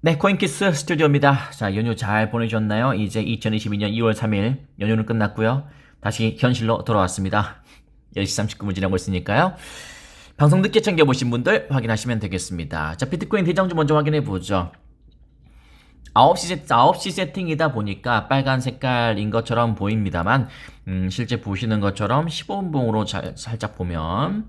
네, 코인키스 스튜디오입니다. 자, 연휴 잘 보내셨나요? 이제 2022년 2월 3일 연휴는 끝났고요. 다시 현실로 돌아왔습니다. 10시 39분 지나고 있으니까요. 방송 늦게 챙겨보신 분들 확인하시면 되겠습니다. 자, 비트코인 대장주 먼저 확인해 보죠. 9시 세팅이다 보니까 빨간 색깔인 것처럼 보입니다만 실제 보시는 것처럼 15분봉으로 살짝 보면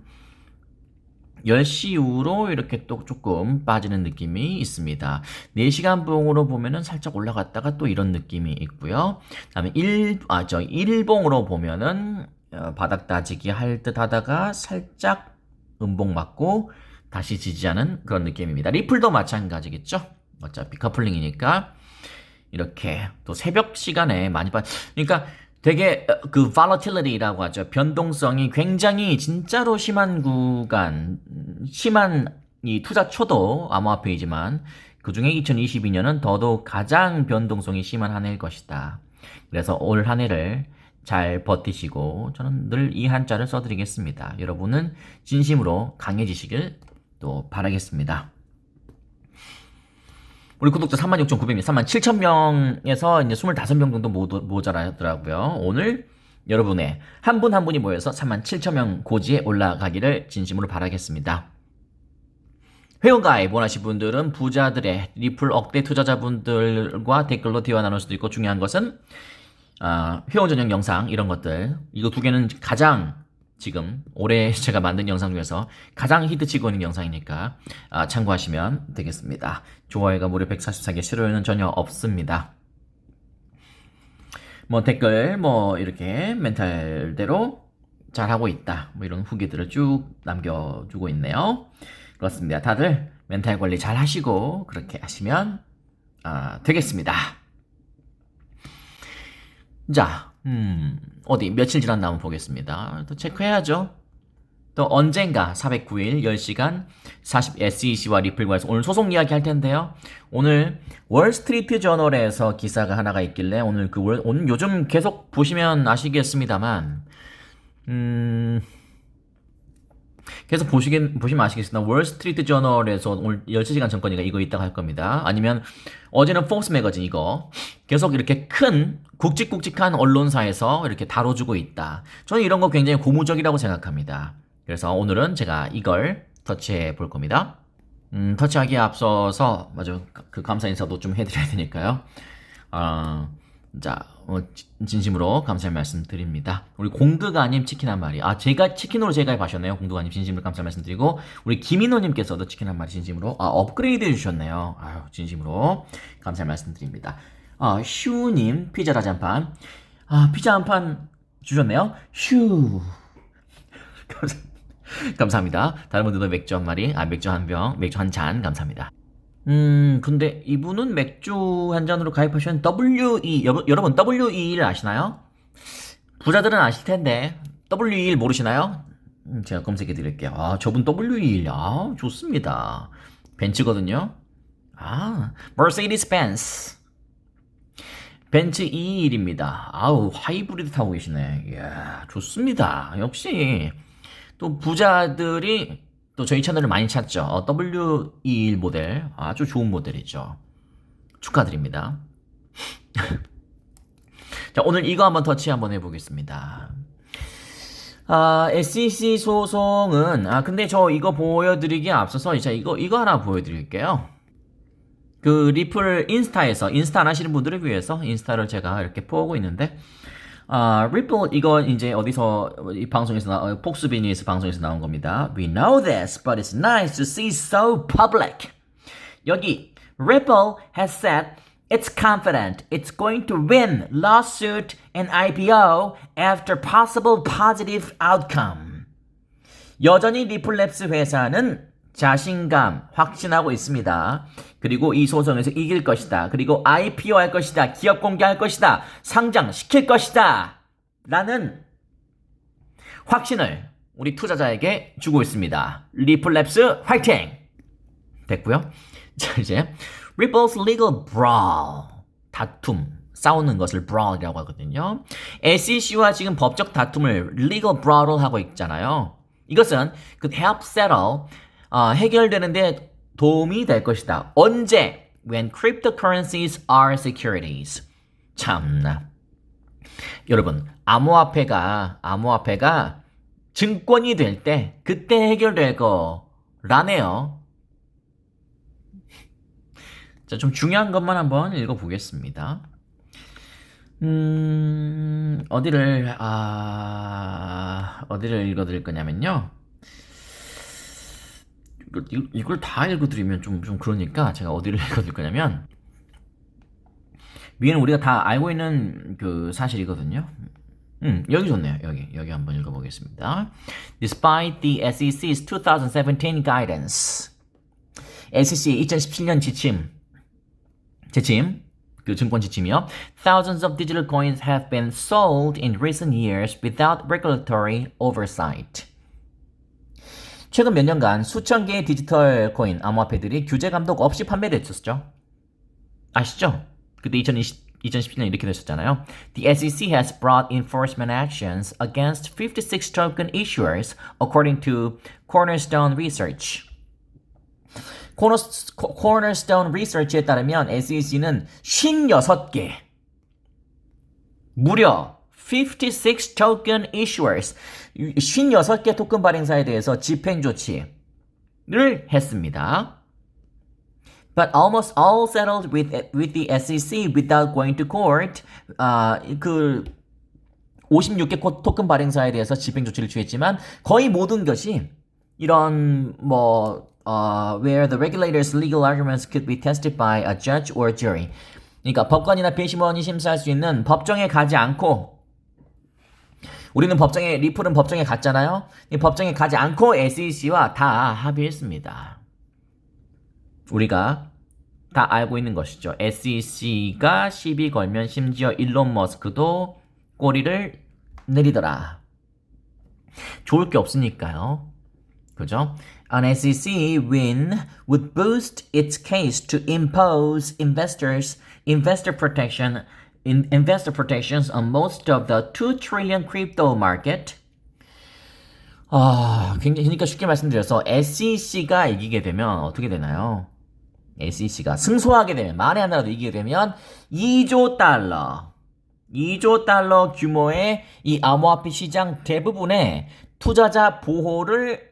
10시 이후로 이렇게 또 조금 빠지는 느낌이 있습니다. 4시간 봉으로 보면은 살짝 올라갔다가 또 이런 느낌이 있고요. 그다음에 1봉으로 보면은 바닥 다지기 할 듯 하다가 살짝 음봉 맞고 다시 지지하는 그런 느낌입니다. 리플도 마찬가지겠죠? 어차피 커플링이니까 이렇게 또 새벽 시간에 많이 그러니까 되게 그 volatility라고 하죠. 변동성이 굉장히 진짜로 심한 구간, 심한 이 투자 초도 암호화폐이지만 그중에 2022년은 더더욱 가장 변동성이 심한 한 해일 것이다. 그래서 올 한 해를 잘 버티시고 저는 늘 이 한자를 써드리겠습니다. 여러분은 진심으로 강해지시길 또 바라겠습니다. 우리 구독자 36,900명, 37,000명에서 이제 25명 정도 모자라더라고요. 오늘 여러분의 한 분 한 분이 모여서 37,000명 고지에 올라가기를 진심으로 바라겠습니다. 회원가입 원하시는 분들은 부자들의 리플 억대 투자자분들과 댓글로 대화 나눌 수도 있고 중요한 것은 회원 전용 영상 이런 것들 이거 두 개는 가장 지금 올해 제가 만든 영상 중에서 가장 히트치고 있는 영상이니까 참고하시면 되겠습니다. 좋아요가 무려 144개, 싫어요는 전혀 없습니다. 뭐 댓글 뭐 이렇게 멘탈대로 잘하고 있다 뭐 이런 후기들을 쭉 남겨주고 있네요. 그렇습니다. 다들 멘탈 관리 잘 하시고 그렇게 하시면 되겠습니다. 자, 어디 며칠 지났나 한번 보겠습니다. 또 체크해야죠. 또 언젠가 409일 10시간 40 SEC와 리플과 해서 오늘 소송 이야기 할 텐데요. 오늘 월스트리트 저널에서 기사가 하나가 있길래 오늘 오늘 요즘 계속 보시면 아시겠습니다만 계속 보시면 아시겠습니다. 월스트리트 저널에서 오늘 13시간 전거니까 이거 있다가 할 겁니다. 아니면 어제는 포스 매거진 이거 계속 이렇게 큰 굵직굵직한 언론사에서 이렇게 다뤄주고 있다. 저는 이런 거 굉장히 고무적이라고 생각합니다. 그래서 오늘은 제가 이걸 터치해 볼 겁니다. 터치하기에 앞서서 그 감사 인사도 좀 해드려야 되니까요. 자, 진심으로 감사의 말씀 드립니다. 우리 공드가님 치킨 한 마리. 제가 치킨으로 재가입하셨네요. 공드가님 진심으로 감사의 말씀 드리고, 우리 김인호님께서도 치킨 한 마리 진심으로, 업그레이드 해주셨네요. 진심으로 감사의 말씀 드립니다. 슈님, 피자 다시 한 판. 피자 한 판 주셨네요. 슈. 감사합니다. 다른 분들도 맥주 한 마리, 맥주 한 병, 맥주 한 잔, 감사합니다. 근데 이분은 맥주 한 잔으로 가입하신 WE, 여러분 WE를 아시나요? 부자들은 아실 텐데, WE 모르시나요? 제가 검색해 드릴게요. 저분 WE, 좋습니다. 벤츠거든요. 머세디스 벤츠. 벤츠 221입니다. 하이브리드 타고 계시네. 이야, 좋습니다. 역시, 또 부자들이 또 저희 채널을 많이 찾죠. W21 모델 아주 좋은 모델이죠. 축하드립니다. 자, 오늘 이거 한번 터치 한번 해보겠습니다. SEC 소송은 근데 저 이거 보여드리기에 앞서서 이거 하나 보여드릴게요. 그 리플 인스타 안 하시는 분들을 위해서 인스타를 제가 이렇게 보고 있는데 리플 이거 이제 어디서 이 방송에서 폭스비 뉴스 방송에서 나온 겁니다. We know this, but it's nice to see so public. 여기 Ripple has said it's confident it's going to win lawsuit and IPO after possible positive outcome. 여전히 리플랩스 회사는 자신감 확신하고 있습니다. 그리고 이 소송에서 이길 것이다. 그리고 IPO 할 것이다. 기업 공개할 것이다. 상장시킬 것이다. 라는 확신을 우리 투자자에게 주고 있습니다. 리플랩스 화이팅! 됐고요. 자, 이제 Ripple's legal brawl. 다툼, 싸우는 것을 brawl이라고 하거든요. SEC와 지금 법적 다툼을 legal brawl을 하고 있잖아요. 이것은 help settle 해결되는데 도움이 될 것이다. 언제? when cryptocurrencies are securities. 참나. 여러분, 암호화폐가 증권이 될 때 그때 해결될 거라네요. 자, 좀 중요한 것만 한번 읽어보겠습니다. 어디를 읽어드릴 거냐면요. 이걸 다 읽어드리면 좀 그러니까 제가 어디를 읽어드릴 거냐면, 위에는 우리가 다 알고 있는 그 사실이거든요. 여기 좋네요. 여기 한번 읽어보겠습니다. Despite the SEC's 2017 guidance, SEC 2017년 지침, 그 증권 지침이요. Thousands of digital coins have been sold in recent years without regulatory oversight. 최근 몇 년간 수천 개의 디지털 코인, 암호화폐들이 규제 감독 없이 판매됐었죠. 아시죠? 그때 2017년 이렇게 됐었잖아요. The SEC has brought enforcement actions against 56 token issuers, according to Cornerstone Research. Cornerstone Research에 따르면 SEC는 56개, 무려 56 token issuers, 56개 토큰 발행사에 대해서 집행 조치를 했습니다. But almost all settled with the SEC without going to court. 그 56개 토큰 발행사에 대해서 집행 조치를 취했지만 거의 모든 것이 이런 where the regulator's legal arguments could be tested by a judge or jury. 그러니까 법관이나 배심원이 심사할 수 있는 법정에 가지 않고, 우리는 리플은 법정에 갔잖아요. 이 법정에 가지 않고 SEC와 다 합의했습니다. 우리가 다 알고 있는 것이죠. SEC가 시비 걸면 심지어 일론 머스크도 꼬리를 내리더라. 좋을 게 없으니까요. 그죠? An SEC win would boost its case to impose investor protections on most of the 2 trillion crypto market. 그러니까 쉽게 말씀드려서 SEC가 이기게 되면 어떻게 되나요? SEC가 승소하게 되면, 만에 하나라도 이기게 되면 2조 달러 규모의 이 암호화폐 시장 대부분의 투자자 보호를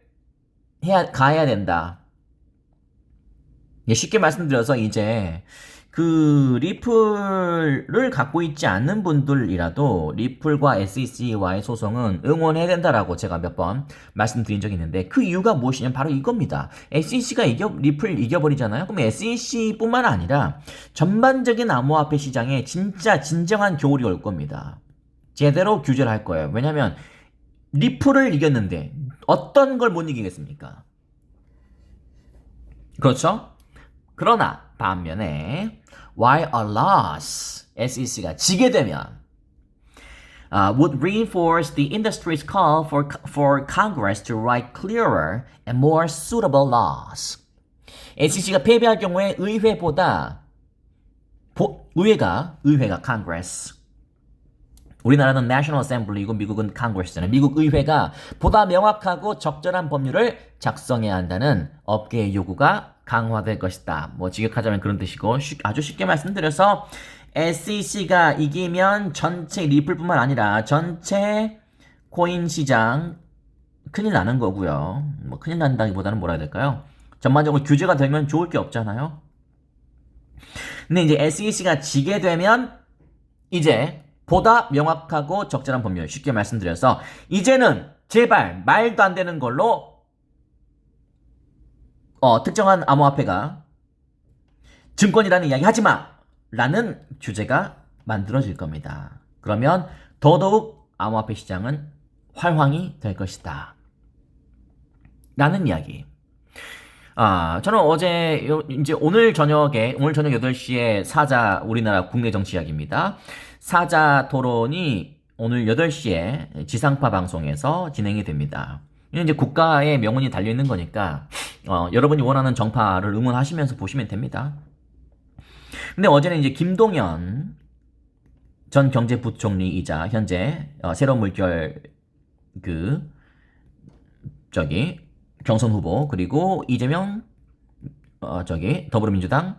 가해야 된다. 쉽게 말씀드려서 이제 그 리플을 갖고 있지 않는 분들이라도 리플과 SEC와의 소송은 응원해야 된다라고 제가 몇 번 말씀드린 적이 있는데, 그 이유가 무엇이냐면 바로 이겁니다. SEC가 리플 이겨버리잖아요. 그럼 SEC뿐만 아니라 전반적인 암호화폐 시장에 진정한 겨울이 올 겁니다. 제대로 규제를 할 거예요. 왜냐하면 리플을 이겼는데 어떤 걸 못 이기겠습니까? 그렇죠? 그러나 반면에 while a loss, SEC가 지게 되면 would reinforce the industry's call for Congress to write clearer and more suitable laws. SEC가 패배할 경우에 의회가 Congress, 우리나라는 National Assembly이고 미국은 Congress잖아요. 미국 의회가 보다 명확하고 적절한 법률을 작성해야 한다는 업계의 요구가 강화될 것이다. 직역하자면 그런 뜻이고, 아주 쉽게 말씀드려서 SEC가 이기면 전체 리플뿐만 아니라 전체 코인 시장 큰일 나는 거고요. 큰일 난다기보다는 뭐라 해야 될까요? 전반적으로 규제가 되면 좋을 게 없잖아요. 근데 이제 SEC가 지게 되면 이제 보다 명확하고 적절한 법률, 쉽게 말씀드려서 이제는 제발 말도 안 되는 걸로 특정한 암호화폐가 증권이라는 이야기 하지마! 라는 규제가 만들어질 겁니다. 그러면 더더욱 암호화폐 시장은 활황이 될 것이다. 라는 이야기. 저는 이제 오늘 저녁 8시에 사자, 우리나라 국내 정치 이야기입니다. 사자 토론이 오늘 8시에 지상파 방송에서 진행이 됩니다. 이건 이제 국가의 명운이 달려있는 거니까, 여러분이 원하는 정파를 응원하시면서 보시면 됩니다. 근데 어제는 이제 김동연 전 경제부총리이자 현재 새로운 물결 경선 후보, 그리고 이재명 더불어민주당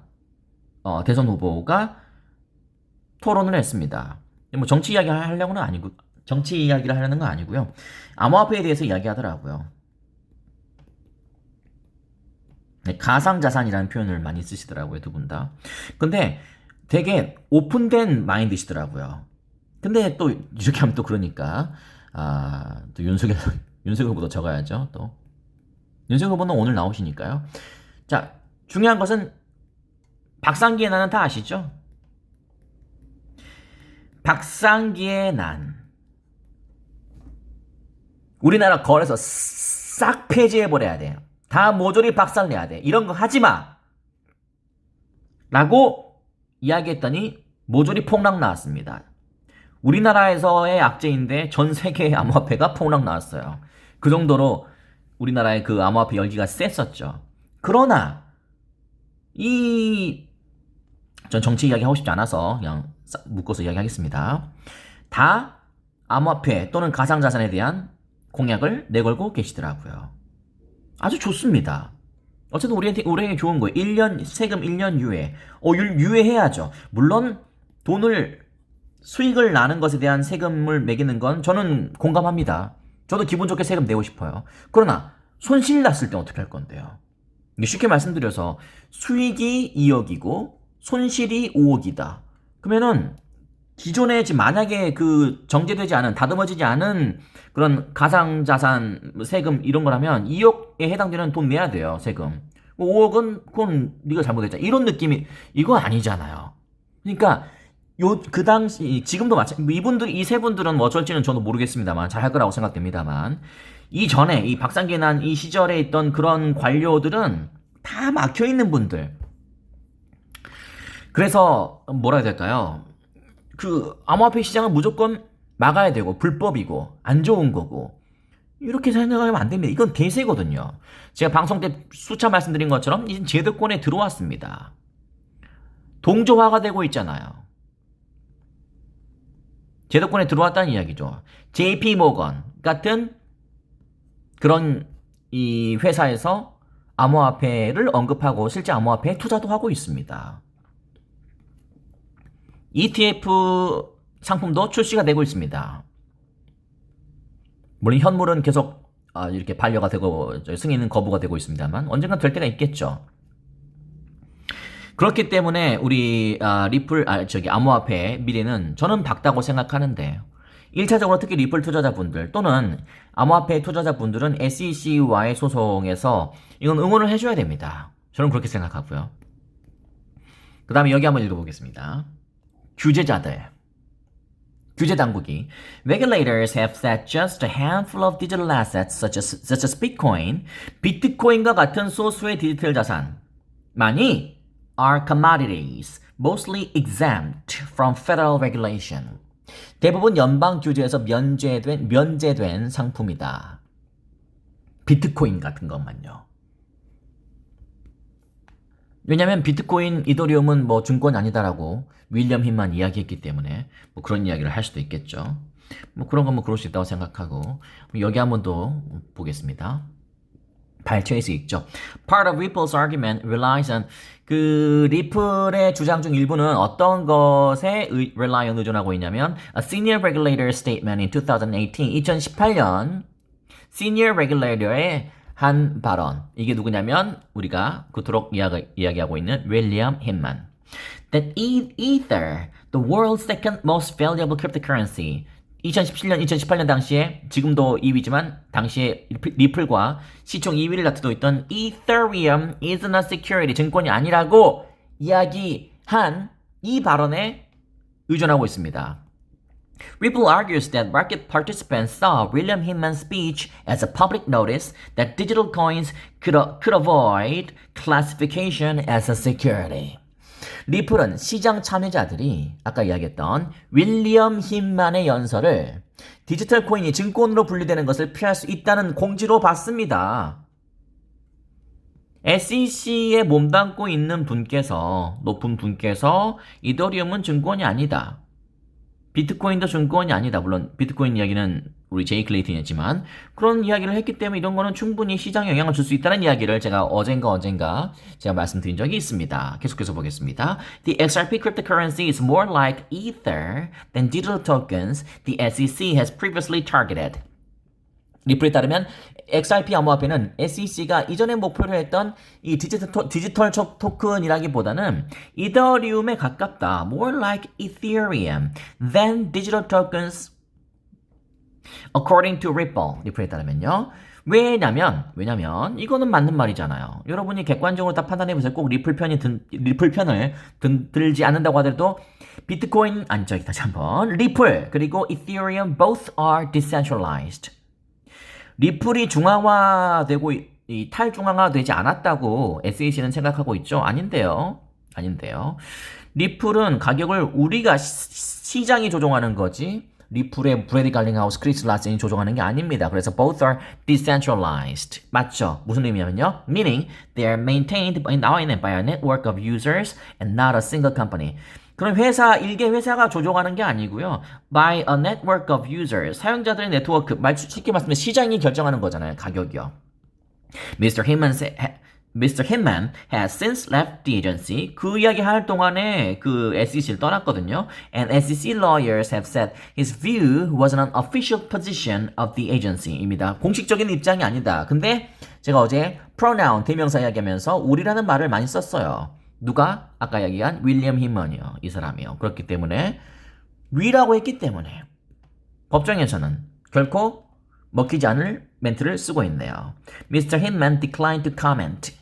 대선 후보가 토론을 했습니다. 뭐 정치 이야기 하려고는 아니고 정치 이야기를 하려는 건 아니고요. 암호화폐에 대해서 이야기하더라고요. 네, 가상자산이라는 표현을 많이 쓰시더라고요, 두 분 다. 근데 되게 오픈된 마인드시더라고요. 근데 또 이렇게 하면 또 그러니까 또 윤석열 후보도 적어야죠. 또 윤석열 후보는 오늘 나오시니까요. 자, 중요한 것은 박상기의 난은 다 아시죠? 박상기의 난. 우리나라 거래소 싹 폐지해버려야 돼요. 다 모조리 박살내야 돼. 이런 거 하지 마. 라고 이야기했더니 모조리 폭락 나왔습니다. 우리나라에서의 악재인데 전 세계의 암호화폐가 폭락 나왔어요. 그 정도로 우리나라의 그 암호화폐 열기가 셌었죠. 그러나 전 정치 이야기 하고 싶지 않아서 그냥 묶어서 이야기하겠습니다. 다 암호화폐 또는 가상자산에 대한 공약을 내걸고 계시더라고요. 아주 좋습니다. 어쨌든 우리에게 좋은 거예요. 1년, 세금 1년 유예. 유예해야죠. 물론 수익을 나는 것에 대한 세금을 매기는 건 저는 공감합니다. 저도 기분 좋게 세금 내고 싶어요. 그러나 손실 났을 때 어떻게 할 건데요? 쉽게 말씀드려서 수익이 2억이고 손실이 5억이다. 그러면은 기존에 만약에 그 정제되지 않은, 다듬어지지 않은 그런 가상자산 세금 이런 거라면 2억에 해당되는 돈 내야 돼요, 세금. 5억은 그건 네가 잘못했잖아. 이런 느낌이 이거 아니잖아요. 그러니까 그 당시 지금도 마찬가지. 이 세 분들은 뭐 어쩔지는 저도 모르겠습니다만 잘할 거라고 생각됩니다만 이전에 이 박상기 난 이 시절에 있던 그런 관료들은 다 막혀 있는 분들. 그래서 뭐라 해야 될까요? 그 암호화폐 시장은 무조건 막아야 되고 불법이고 안 좋은 거고 이렇게 생각하면 안 됩니다. 이건 대세거든요. 제가 방송 때 수차 말씀드린 것처럼 이제 제도권에 들어왔습니다. 동조화가 되고 있잖아요. 제도권에 들어왔다는 이야기죠. JP 모건 같은 그런 이 회사에서 암호화폐를 언급하고 실제 암호화폐에 투자도 하고 있습니다. ETF 상품도 출시가 되고 있습니다. 물론 현물은 계속 이렇게 반려가 되고 승인은 거부가 되고 있습니다만 언젠간 될 때가 있겠죠. 그렇기 때문에 우리 암호화폐의 미래는 저는 밝다고 생각하는데 1차적으로 특히 리플 투자자분들 또는 암호화폐 투자자분들은 SEC와의 소송에서 이건 응원을 해줘야 됩니다. 저는 그렇게 생각하고요. 그 다음에 여기 한번 읽어보겠습니다. 규제 당국이 Regulators have said just a handful of digital assets such as Bitcoin, 비트코인과 같은 소수의 디지털 자산만이 are commodities, mostly exempt from federal regulation. 대부분 연방 규제에서 면제된 상품이다. 비트코인 같은 것만요. 왜냐면 비트코인, 이더리움은 뭐 증권이 아니다라고 윌리엄 힌만 이야기했기 때문에 뭐 그런 이야기를 할 수도 있겠죠. 뭐 그런 건 뭐 그럴 수 있다고 생각하고 여기 한 번 더 보겠습니다. 발췌할 수 있죠. Part of Ripple's argument relies on 그 리플의 주장 중 일부는 어떤 것에 의존하고 있냐면 a senior regulator statement in 2018년 senior regulator의 한 발언. 이게 누구냐면 우리가 그토록 이야기하고 있는 윌리엄 힌만. That Ether, the world's second most valuable cryptocurrency. 2018년 당시에 지금도 2위지만 당시에 리플과 시총 2위를 다투고 있던 Ethereum isn't a security, 증권이 아니라고 이야기한 이 발언에 의존하고 있습니다. Ripple argues that market participants saw William Hinman's speech as a public notice that digital coins could avoid classification as a security. 리플은 시장 참여자들이 아까 이야기했던 윌리엄 힌만의 연설을 디지털 코인이 증권으로 분류되는 것을 피할 수 있다는 공지로 봤습니다. SEC에 몸담고 있는 높은 분께서 이더리움은 증권이 아니다. 비트코인도 증권이 아니다. 물론 비트코인 이야기는 우리 제이 클레이튼이었지만 그런 이야기를 했기 때문에 이런 거는 충분히 시장에 영향을 줄 수 있다는 이야기를 제가 어젠가 제가 말씀드린 적이 있습니다. 계속해서 보겠습니다. The XRP cryptocurrency is more like Ether than digital tokens the SEC has previously targeted. 리플에 따르면 XRP 암호화폐는 SEC가 이전에 목표로 했던 이 디지털 토큰이라기보다는 이더리움에 가깝다. More like Ethereum than digital tokens according to Ripple. 리플에 따르면요. 왜냐면 이거는 맞는 말이잖아요. 여러분이 객관적으로 다 판단해보세요. 꼭 리플 편을 들지 않는다고 하더라도 비트코인 다시 한번 리플 그리고 이더리움 both are decentralized. 리플이 중앙화되고 탈중앙화되지 않았다고 SEC는 생각하고 있죠? 아닌데요. 리플은 가격을 우리가 시장이 조종하는 거지 리플의 브래디 갈링하우스, 크리스 라센이 조종하는 게 아닙니다. 그래서 both are decentralized. 맞죠? 무슨 의미냐면요. Meaning they are maintained by a network of users and not a single company. 그럼 일개 회사가 조종하는 게 아니고요. By a network of users. 사용자들의 네트워크. 쉽게 말씀하면 시장이 결정하는 거잖아요. 가격이요. Mr. Hinman has since left the agency. 그 이야기 할 동안에 그 SEC를 떠났거든요. And SEC lawyers have said his view wasn't an official position of the agency입니다. 공식적인 입장이 아니다. 근데 제가 어제 pronoun, 대명사 이야기하면서 우리라는 말을 많이 썼어요. 누가? 아까 이야기한 윌리엄 힌먼이요. 이 사람이요. 그렇기 때문에 위라고 했기 때문에 법정에서는 결코 먹히지 않을 멘트를 쓰고 있네요. Mr. Hinman declined to comment.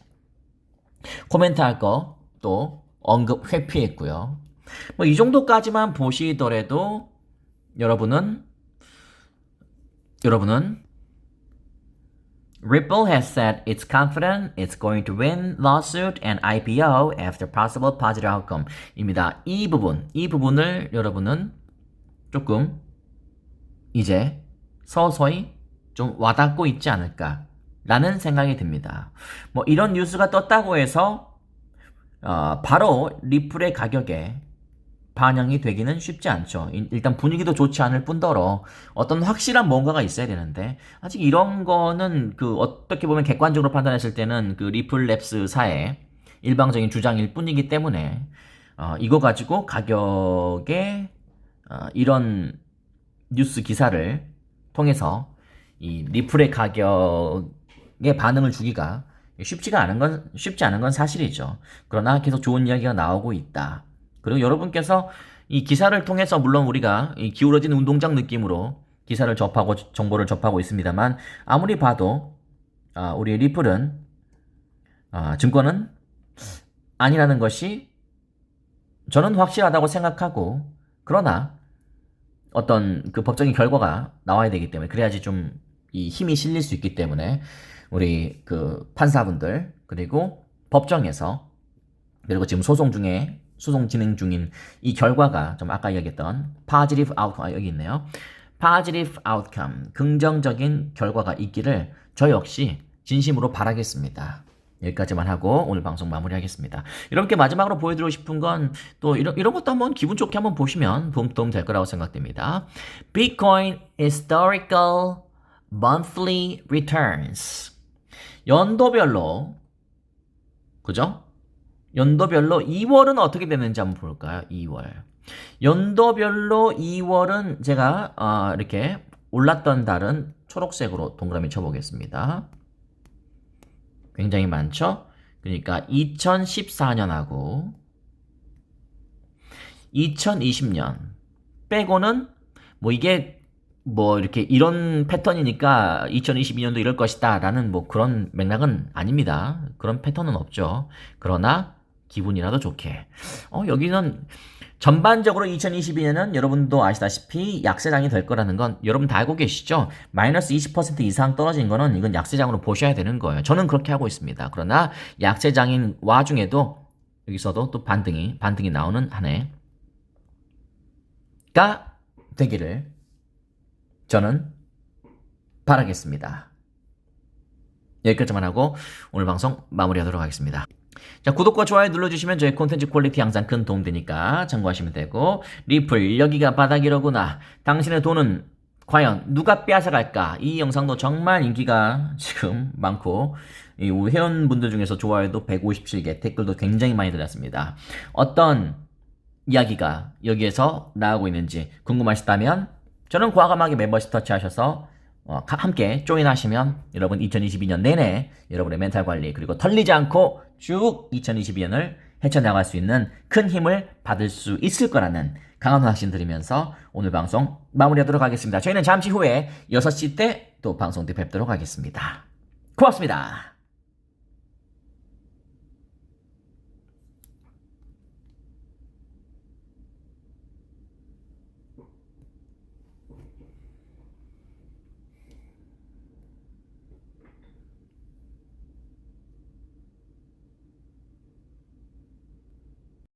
코멘트할 거 또 언급 회피했고요. 뭐 이 정도까지만 보시더라도 여러분은 Ripple has said it's confident it's going to win lawsuit and IPO after possible positive outcome. 입니다. 이 부분을 여러분은 조금 이제 서서히 좀 와닿고 있지 않을까라는 생각이 듭니다. 뭐 이런 뉴스가 떴다고 해서 바로 리플의 가격에 반영이 되기는 쉽지 않죠. 일단 분위기도 좋지 않을 뿐더러 어떤 확실한 뭔가가 있어야 되는데 아직 이런 거는 어떻게 보면 객관적으로 판단했을 때는 리플랩스사의 일방적인 주장일 뿐이기 때문에 이거 가지고 가격에 이런 뉴스 기사를 통해서 이 리플의 가격에 반응을 주기가 쉽지 않은 건 사실이죠. 그러나 계속 좋은 이야기가 나오고 있다. 그리고 여러분께서 이 기사를 통해서 물론 우리가 이 기울어진 운동장 느낌으로 기사를 접하고 정보를 접하고 있습니다만 아무리 봐도 우리 리플은 증권은 아니라는 것이 저는 확실하다고 생각하고 그러나 어떤 법적인 결과가 나와야 되기 때문에 그래야지 좀 이 힘이 실릴 수 있기 때문에 우리 판사분들 그리고 법정에서 그리고 지금 소송 진행 중인 이 결과가 좀 아까 이야기했던 positive outcome 여기 있네요. positive outcome 긍정적인 결과가 있기를 저 역시 진심으로 바라겠습니다. 여기까지만 하고 오늘 방송 마무리하겠습니다. 여러분께 마지막으로 보여드리고 싶은 건 또 이런 것도 한번 기분 좋게 한번 보시면 도움 될 거라고 생각됩니다. Bitcoin historical monthly returns 연도별로 그죠? 연도별로 2월은 어떻게 되는지 한번 볼까요? 2월. 연도별로 2월은 제가 이렇게 올랐던 달은 초록색으로 동그라미 쳐보겠습니다. 굉장히 많죠? 그러니까 2014년하고 2020년 빼고는 이게 이렇게 이런 패턴이니까 2022년도 이럴 것이다 라는 그런 맥락은 아닙니다. 그런 패턴은 없죠. 그러나 기분이라도 좋게 여기는 전반적으로 2022년은 여러분도 아시다시피 약세장이 될 거라는 건 여러분 다 알고 계시죠? 마이너스 20% 이상 떨어진 거는 이건 약세장으로 보셔야 되는 거예요. 저는 그렇게 하고 있습니다. 그러나 약세장인 와중에도 여기서도 또 반등이 나오는 한 해가 되기를 저는 바라겠습니다. 여기까지만 하고 오늘 방송 마무리하도록 하겠습니다. 자, 구독과 좋아요 눌러주시면 저희 콘텐츠 퀄리티 항상 큰 도움 되니까 참고하시면 되고, 리플, 여기가 바닥이로구나. 당신의 돈은 과연 누가 빼앗아갈까? 이 영상도 정말 인기가 지금 많고, 이 우리 회원분들 중에서 좋아요도 157개, 댓글도 굉장히 많이 달렸습니다. 어떤 이야기가 여기에서 나오고 있는지 궁금하시다면, 저는 과감하게 멤버십 터치하셔서 함께 조인하시면 여러분 2022년 내내 여러분의 멘탈 관리 그리고 털리지 않고 쭉 2022년을 헤쳐나갈 수 있는 큰 힘을 받을 수 있을 거라는 강한 확신 드리면서 오늘 방송 마무리하도록 하겠습니다. 저희는 잠시 후에 6시 때 또 방송 때 뵙도록 하겠습니다. 고맙습니다.